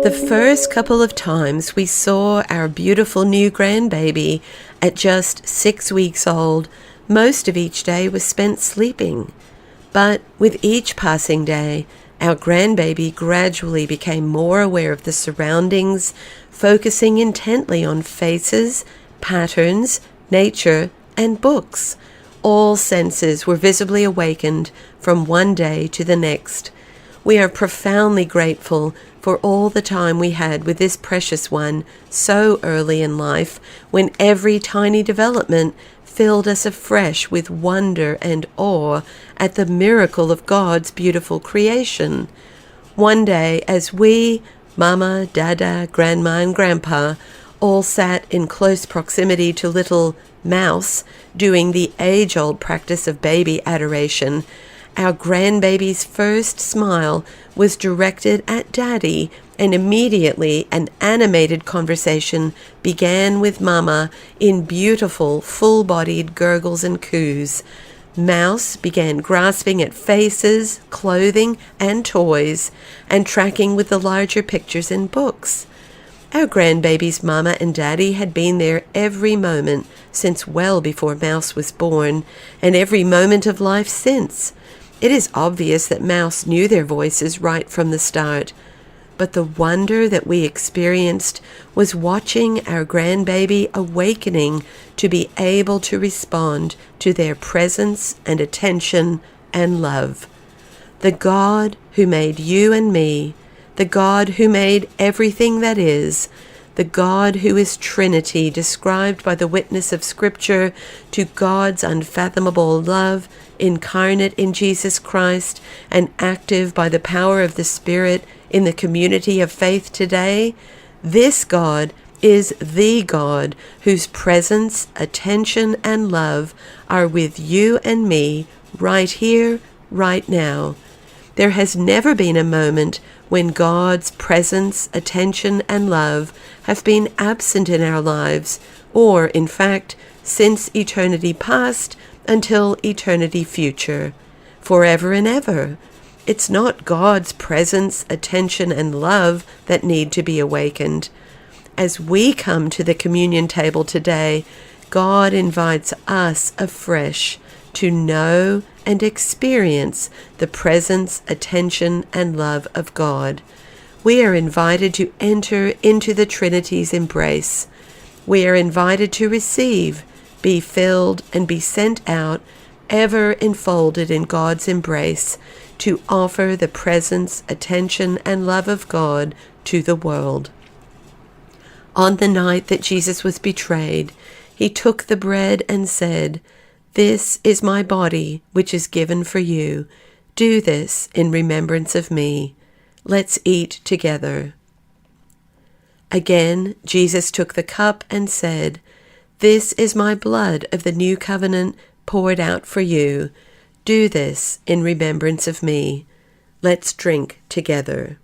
The first couple of times we saw our beautiful new grandbaby at just 6 weeks old, most of each day was spent sleeping. But with each passing day, our grandbaby gradually became more aware of the surroundings, focusing intently on faces, patterns, nature, and books. All senses were visibly awakened from one day to the next. We are profoundly grateful for all the time we had with this precious one so early in life, when every tiny development filled us afresh with wonder and awe at the miracle of God's beautiful creation. One day, as we, Mama, Dada, Grandma, and Grandpa, all sat in close proximity to little Mouse, doing the age-old practice of baby adoration, our grandbaby's first smile was directed at Daddy, and immediately an animated conversation began with Mama in beautiful, full-bodied gurgles and coos. Mouse began grasping at faces, clothing, and toys, and tracking with the larger pictures in books. Our grandbaby's Mama and Daddy had been there every moment since well before Mouse was born, and every moment of life since. It is obvious that Mouse knew their voices right from the start, but the wonder that we experienced was watching our grandbaby awakening to be able to respond to their presence and attention and love. The God who made you and me, the God who made everything that is, the God who is Trinity, described by the witness of Scripture to God's unfathomable love, incarnate in Jesus Christ and active by the power of the Spirit in the community of faith today, this God is the God whose presence, attention, and love are with you and me right here, right now. There has never been a moment when God's presence, attention, and love have been absent in our lives, or, in fact, since eternity past until eternity future, forever and ever. It's not God's presence, attention, and love that need to be awakened. As we come to the communion table today, God invites us afresh to know and experience the presence, attention, and love of God. We are invited to enter into the Trinity's embrace. We are invited to receive, be filled, and be sent out, ever enfolded in God's embrace, to offer the presence, attention, and love of God to the world. On the night that Jesus was betrayed, he took the bread and said, "This is my body, which is given for you. Do this in remembrance of me." Let's eat together. Again, Jesus took the cup and said, "This is my blood of the new covenant poured out for you. Do this in remembrance of me." Let's drink together.